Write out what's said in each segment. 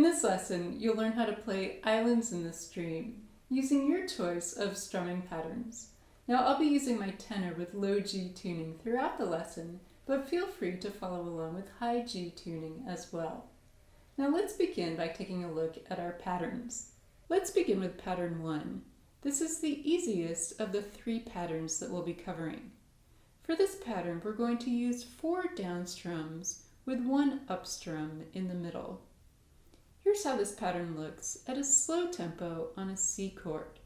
this lesson, you'll learn how to play islands in the stream using your choice of strumming patterns. Now, I'll be using my tenor with low G tuning throughout the lesson, but feel free to follow along with high G tuning as well. Now let's begin by taking a look at our patterns. Let's begin with pattern 1. This is the easiest of the 3 patterns that we'll be covering. For this pattern, we're going to use 4 down strums with 1 up strum in the middle. Here's how this pattern looks at a slow tempo on a C chord.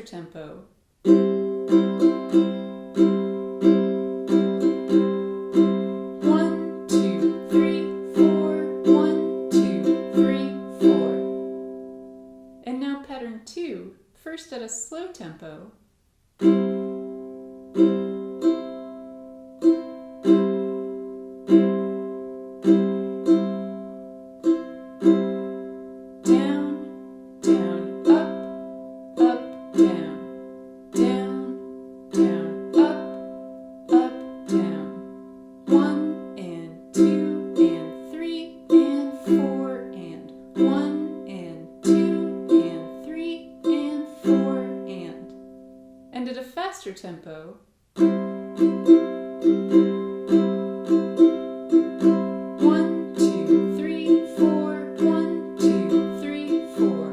Tempo. 1, 2, 3, 4, 1, 2, 3, 4. And now pattern 2, first at a slow tempo. Faster tempo. 1, 2, 3, 4, 1, 2, 3, 4.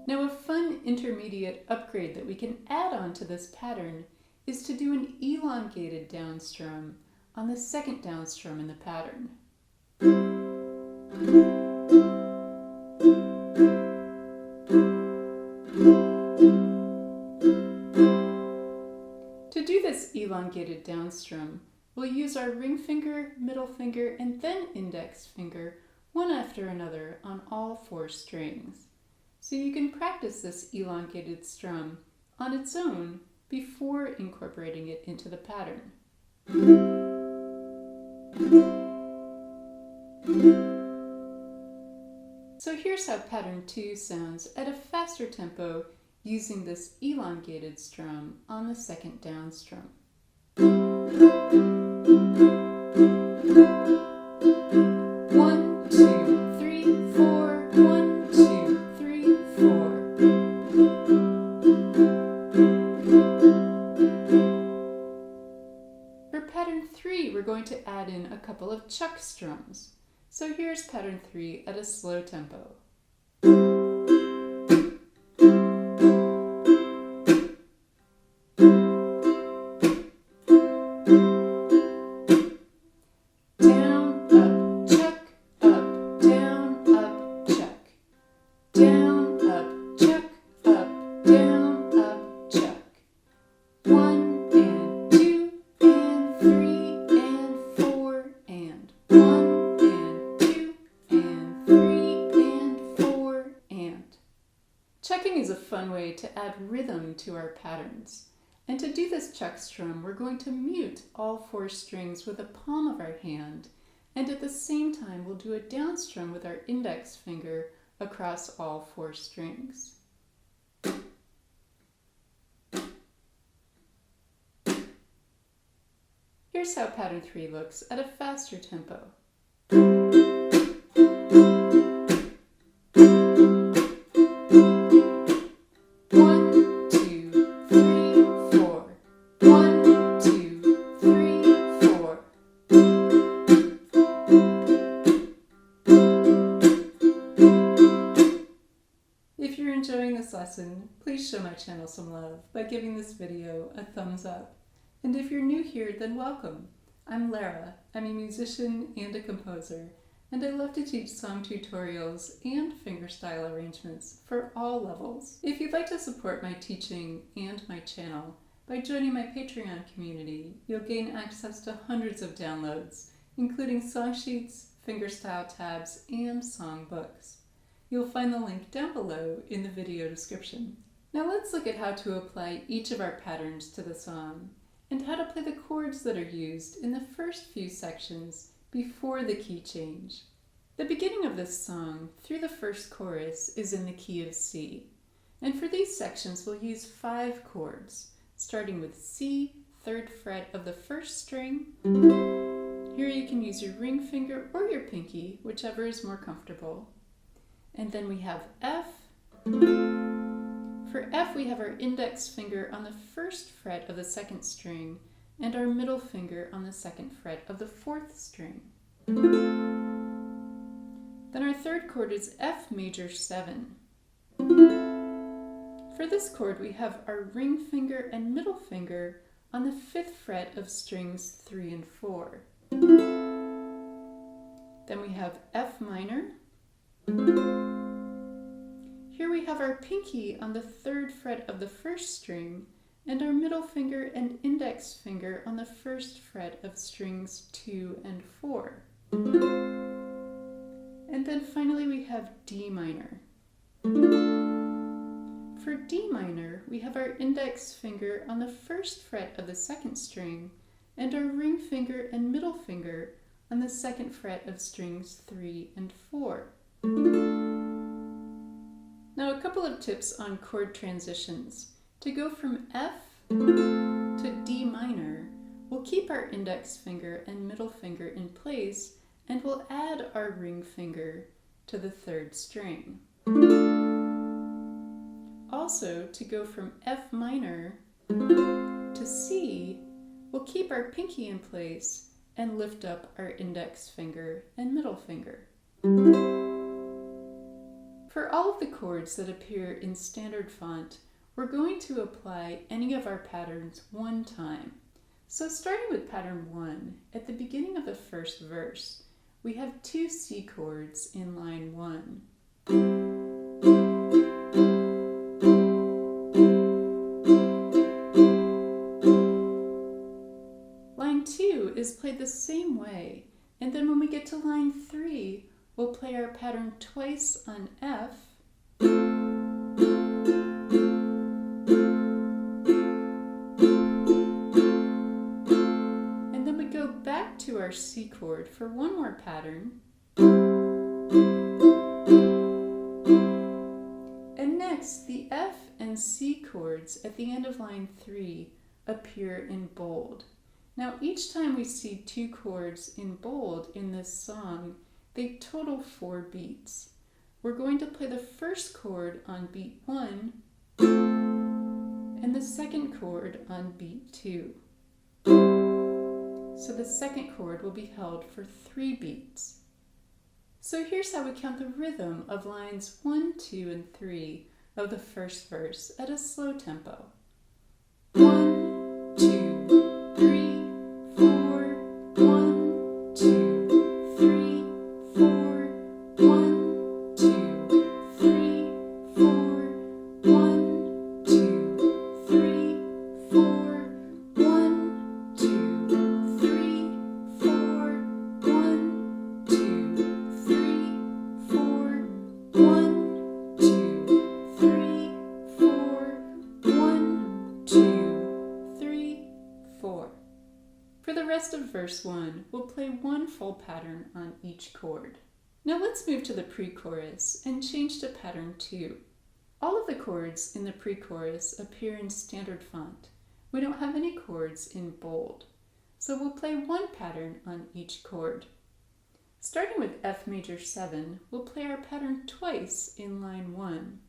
Now a fun intermediate upgrade that we can add on to this pattern is to do an elongated down strum on the second down strum in the pattern. To do this elongated down strum, we'll use our ring finger, middle finger, and then index finger, one after another on all 4 strings. So you can practice this elongated strum on its own before incorporating it into the pattern. So here's how pattern 2 sounds at a faster tempo using this elongated strum on the second down strum. 1, 2, 3, 4, 1, 2, 3, 4. For pattern 3, we're going to add in a couple of chuck strums. So here's pattern 3 at a slow tempo. Chucking is a fun way to add rhythm to our patterns. And to do this chuck strum, we're going to mute all 4 strings with the palm of our hand, and at the same time we'll do a down strum with our index finger across all 4 strings. Here's how pattern 3 looks at a faster tempo. 1, 2, 3, 4. 1, 2, 3, 4. If you're enjoying this lesson, please show my channel some love by giving this video a thumbs up. And if you're new here, then welcome. I'm Lara. I'm a musician and a composer, and I love to teach song tutorials and fingerstyle arrangements for all levels. If you'd like to support my teaching and my channel, By joining my Patreon community, you'll gain access to hundreds of downloads, including song sheets, fingerstyle tabs, and songbooks. You'll find the link down below in the video description. Now let's look at how to apply each of our patterns to the song, and how to play the chords that are used in the first few sections before the key change. The beginning of this song, through the first chorus, is in the key of C. And for these sections, we'll use 5 chords, starting with C, 3rd fret of the first string. Here you can use your ring finger or your pinky, whichever is more comfortable. And then we have F. For F, we have our index finger on the 1st fret of the 2nd string and our middle finger on the 2nd fret of the 4th string. Then our 3rd chord is F major 7. For this chord, we have our ring finger and middle finger on the 5th fret of strings 3 and 4. Then we have F minor. Here we have our pinky on the 3rd fret of the 1st string and our middle finger and index finger on the 1st fret of strings 2 and 4. And then finally we have D minor. For D minor, we have our index finger on the 1st fret of the 2nd string and our ring finger and middle finger on the 2nd fret of strings 3 and 4. Now a couple of tips on chord transitions. To go from F to D minor, we'll keep our index finger and middle finger in place, and we'll add our ring finger to the 3rd string. Also, to go from F minor to C, we'll keep our pinky in place and lift up our index finger and middle finger. For all of the chords that appear in standard font, we're going to apply any of our patterns one time. So starting with pattern 1, at the beginning of the first verse, we have 2 C chords in line 1. Line 2 is played the same way, and then when we get to line 3, we'll play our pattern twice on F, and then we go back to our C chord for one more pattern, and next the F and C chords at the end of line 3 appear in bold. Now each time we see 2 chords in bold in this song, they total 4 beats. We're going to play the first chord on beat 1 and the second chord on beat 2. So the second chord will be held for 3 beats. So here's how we count the rhythm of lines 1, 2, and 3 of the first verse at a slow tempo. 1, 2, 3, 4, 1, 2, 3, 4, 1, 2, 3, 4, 1, 2, 3, 4, 1, 2, 3, 4, 1, 2, 3, 4, 1, 2, 3, 4, 1, 2, 3, 4. For the rest of verse 1, we'll play one full pattern on each chord. Now let's move to the pre-chorus and change to pattern 2. All of the chords in the pre-chorus appear in standard font. We don't have any chords in bold, so we'll play one pattern on each chord. Starting with F major 7, we'll play our pattern twice in line 1.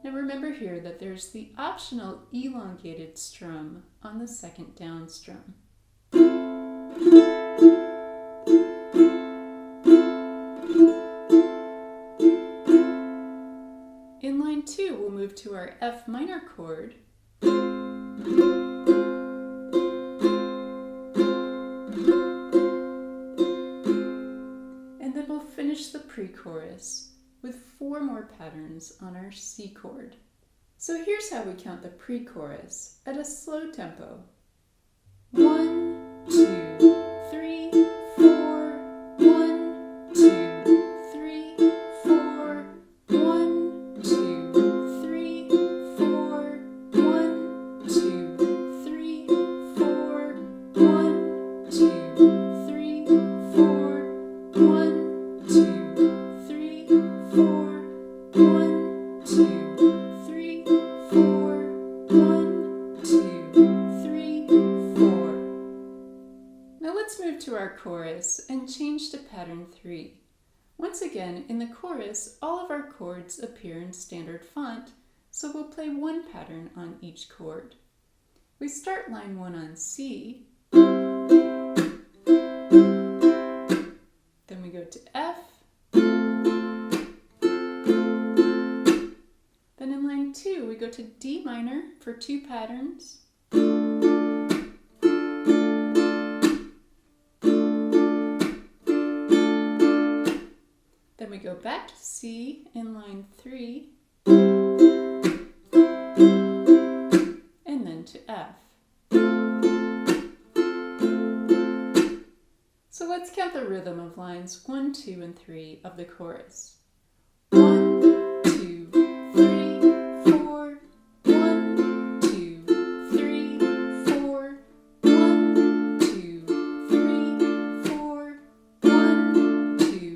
Remember here that there's the optional elongated strum on the second down strum. In line 2, we'll move to our F minor chord, and then we'll finish pre-chorus with 4 more patterns on our C chord. So here's how we count the pre-chorus at a slow tempo. 1, 2, 3, 4, 1, 2, 3, 4, 1, 2, 3, 4, 1, 2, 3, 4, 1, 2, 3, 4, 1, 2, 3, 4, 1, 2, 3, 4, 1, 2, 3, 4. Now let's move to our chorus and change to pattern 3. Once again, in the chorus, all of our chords appear in standard font, so we'll play one pattern on each chord. We start line 1 on C, then we go to F, then in line 2 we go to D minor for 2 patterns, then we go back to C in line 3, and then to F. So let's count the rhythm of lines 1, 2, and 3 of the chorus. 1, 2, 3, 4, 1, 2, 3, 4, 1, 2, 3, 4, 1, 2,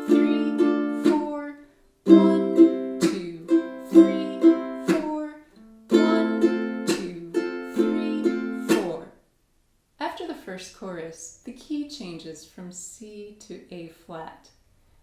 3, 4, 1, 2, 3, 4, 1, 2, 3, 4. After the first chorus, the key changes from C to A flat.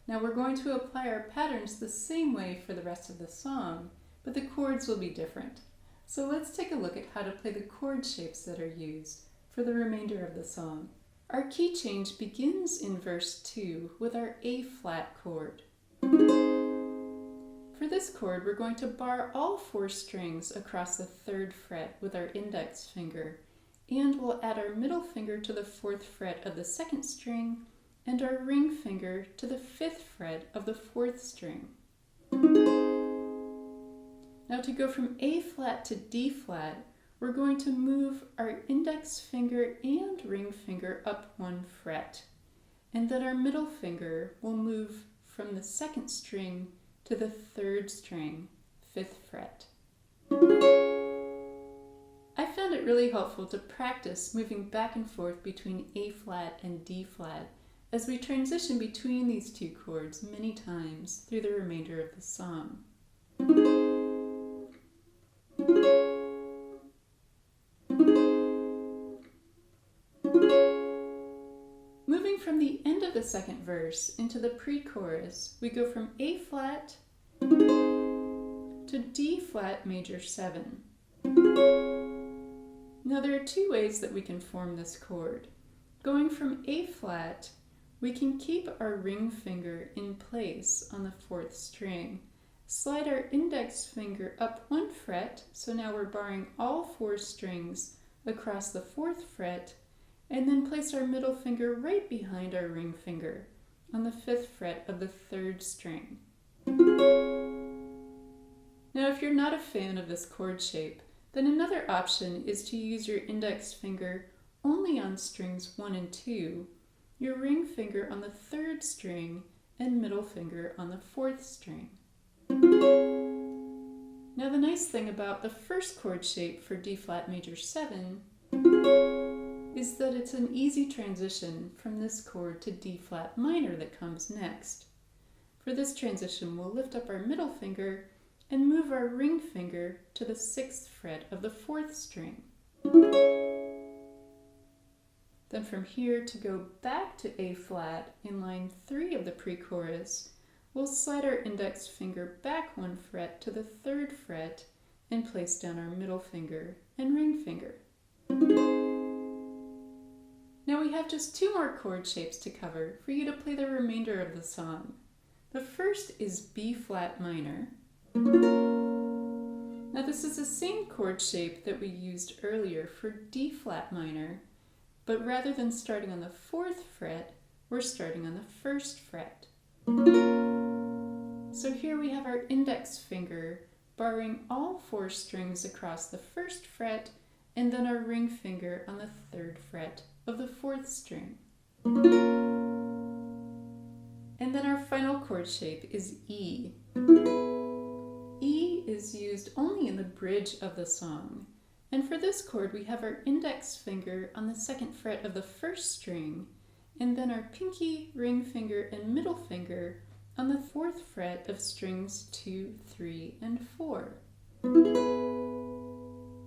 Now we're going to apply our patterns the same way for the rest of the song, but the chords will be different. So let's take a look at how to play the chord shapes that are used for the remainder of the song. Our key change begins in verse 2 with our A flat chord. For this chord, we're going to bar all 4 strings across the 3rd fret with our index finger, and we'll add our middle finger to the 4th fret of the 2nd string and our ring finger to the 5th fret of the 4th string. Now to go from A flat to D flat, we're going to move our index finger and ring finger up 1 fret, and then our middle finger will move from the 2nd string to the 3rd string, 5th fret. I found it really helpful to practice moving back and forth between A flat and D flat as we transition between these 2 chords many times through the remainder of the song. Moving from the end of the 2nd verse into the pre-chorus, we go from A flat to D flat major 7. Now there are 2 ways that we can form this chord. Going from A flat, we can keep our ring finger in place on the 4th string, slide our index finger up 1 fret, so now we're barring all 4 strings across the 4th fret, and then place our middle finger right behind our ring finger on the 5th fret of the 3rd string. Now if you're not a fan of this chord shape, then another option is to use your index finger only on strings 1 and 2, your ring finger on the 3rd string, and middle finger on the 4th string. Now the nice thing about the first chord shape for D flat major 7 is that it's an easy transition from this chord to D flat minor that comes next. For this transition, we'll lift up our middle finger and move our ring finger to the 6th fret of the 4th string. Then from here, to go back to A flat in line 3 of the pre-chorus, we'll slide our index finger back 1 fret to the 3rd fret and place down our middle finger and ring finger. Now we have just 2 more chord shapes to cover for you to play the remainder of the song. The first is B flat minor. Now this is the same chord shape that we used earlier for D flat minor, but rather than starting on the 4th fret, we're starting on the 1st fret. have our index finger barring all 4 strings across the 1st fret, and then our ring finger on the 3rd fret of the 4th string. And then our final chord shape is E. E is used only in the bridge of the song. And for this chord, we have our index finger on the 2nd fret of the 1st string, and then our pinky, ring finger, and middle finger on the 4th fret of strings 2, 3, and 4.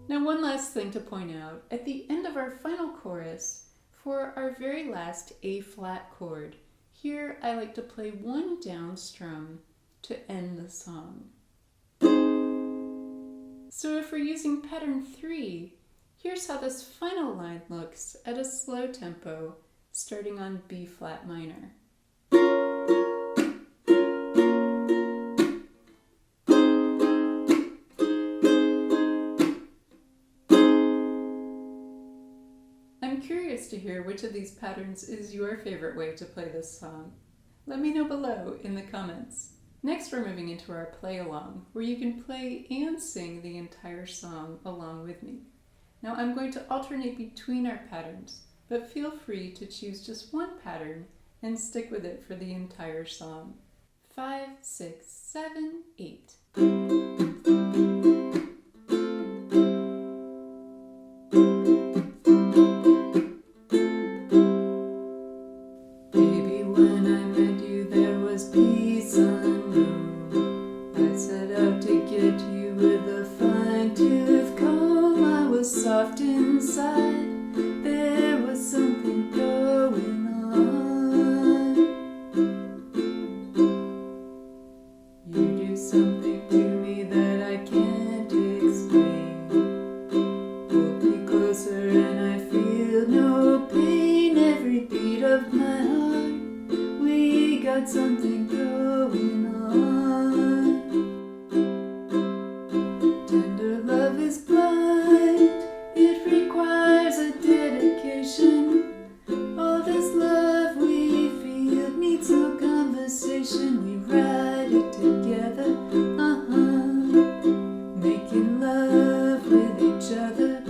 Now, one last thing to point out. At the end of our final chorus, for our very last A-flat chord, here I like to play 1 down strum to end the song. So if we're using pattern 3, here's how this final line looks at a slow tempo, starting on B-flat minor. I'm curious to hear which of these patterns is your favorite way to play this song. Let me know below in the comments. Next, we're moving into our play along, where you can play and sing the entire song along with me. Now, I'm going to alternate between our patterns, but feel free to choose just one pattern and stick with it for the entire song. 5, 6, 7, 8. Soft inside, there was something going on. You do something to me that I can't explain. Hold me closer and I feel no pain. Every beat of my heart, we got something going on. Tender love is blind. It requires a dedication. All this love we feel needs no conversation. We ride it together, making love with each other,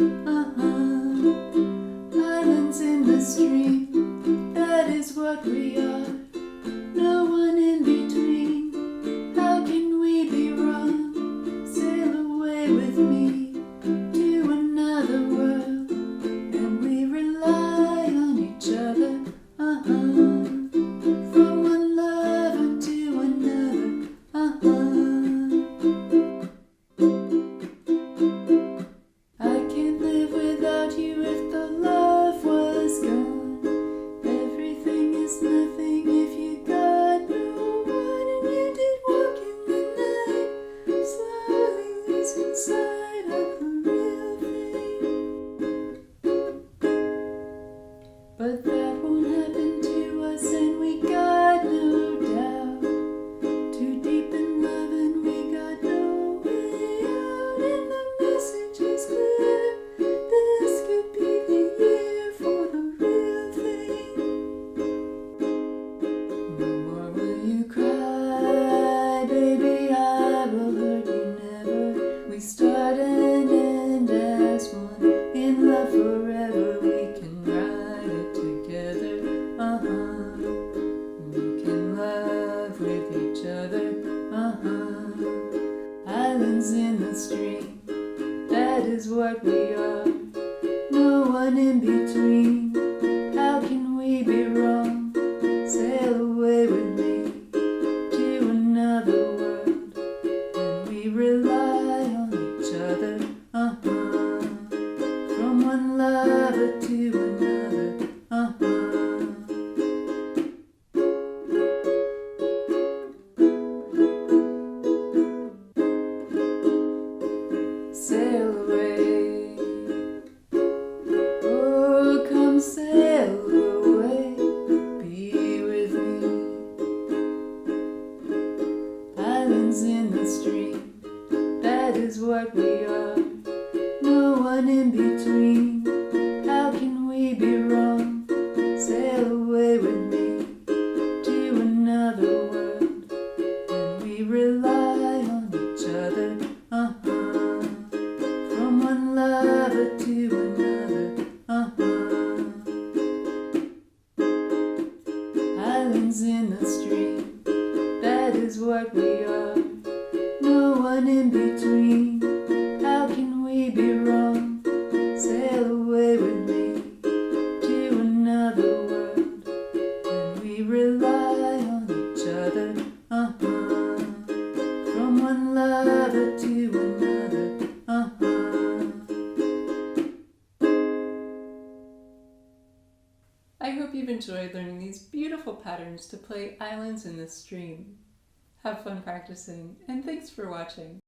Islands in the stream, that is what we are. No one in between. How can we be wrong? Sail away with me. But that won't happen to us, and we got no doubt. Too deep in love, and we got no way out. And the message is clear. This could be the year for the real thing. No more will you cry, baby, I will hurt you never. We start and end as one. In love forever, we can ride it together, making love with each other, Islands in the stream, that is what we are. No one in between. How can we be wrong? Sail away with me to another world, and we rely on each other, from one lover to another, Sail away, oh come sail away, be with me. Islands in the stream, that is what we are. No one in between. How can we be wrong? Sail away with me to another world, and we rely in the stream. That is what we are. No one in between. How can we be wrong? Sail away with me to another world, and we rely on each other. From one lover to another. I hope you've enjoyed learning these beautiful patterns to play islands in the stream. Have fun practicing, and thanks for watching.